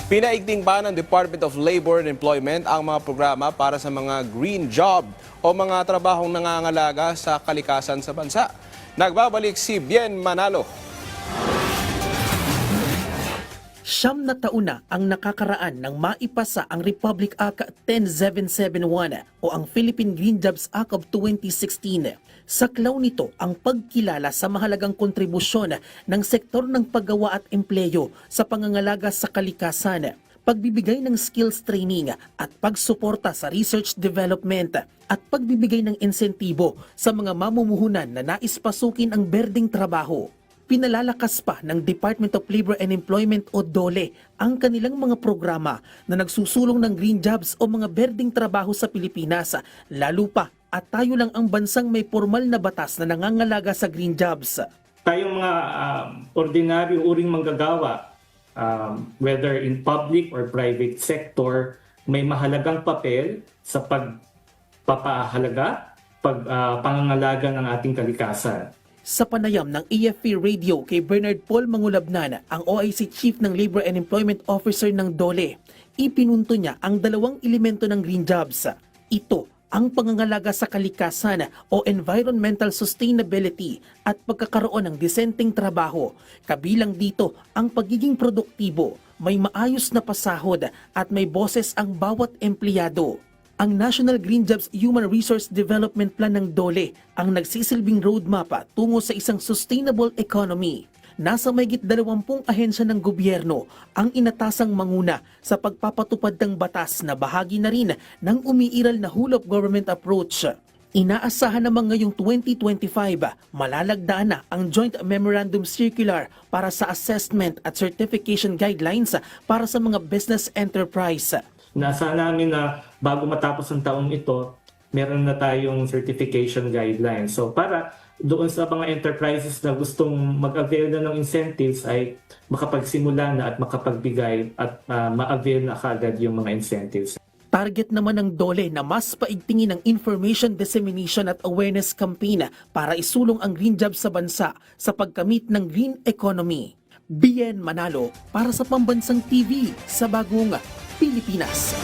Pinaigting pa ng Department of Labor and Employment ang mga programa para sa mga green job o mga trabahong nangangalaga sa kalikasan sa bansa. Nagbabalik si Bien Manalo. 9 na taon na ang nakakaraan nang maipasa ang Republic Act 10771 o ang Philippine Green Jobs Act of 2016. Saklaw nito ang pagkilala sa mahalagang kontribusyon ng sektor ng paggawa at empleyo sa pangangalaga sa kalikasan, pagbibigay ng skills training at pagsuporta sa research development at pagbibigay ng insentibo sa mga mamumuhunan na nais pasukin ang berdeng trabaho. Pinalalakas pa ng Department of Labor and Employment o DOLE ang kanilang mga programa na nagsusulong ng green jobs o mga berdeng trabaho sa Pilipinas, lalo pa at tayo lang ang bansang may formal na batas na nangangalaga sa green jobs. Tayong mga ordinaryong uring manggagawa, whether in public or private sector, may mahalagang papel sa pagpapahalaga, pangangalaga ng ating kalikasan. Sa panayam ng AFP Radio kay Bernard Paul Mangulabnan, ang OIC Chief ng Labor and Employment Officer ng DOLE, ipinunto niya ang dalawang elemento ng green jobs. Ito ang pangangalaga sa kalikasan o environmental sustainability at pagkakaroon ng disenteng trabaho. Kabilang dito ang pagiging produktibo, may maayos na pasahod at may boses ang bawat empleyado. Ang National Green Jobs Human Resource Development Plan ng DOLE ang nagsisilbing roadmap tungo sa isang sustainable economy. Nasa mahigit 20 ahensya ng gobyerno ang inatasang manguna sa pagpapatupad ng batas na bahagi na rin ng umiiral na whole of government approach. Inaasahan naman ngayong 2025, malalagdaan na ang Joint Memorandum Circular para sa assessment at certification guidelines para sa mga business enterprise. Nasa namin na bago matapos ang taong ito, meron na tayong certification guidelines. So para doon sa mga enterprises na gustong mag-avail na ng incentives ay makapagsimula na at makapagbigay at ma-avail na kagad yung mga incentives. Target naman ng DOLE na mas paigtingin ang information dissemination at awareness campaign para isulong ang green jobs sa bansa sa pagkamit ng green economy. Bien Manalo para sa Pambansang TV sa Bagong Pilipinas.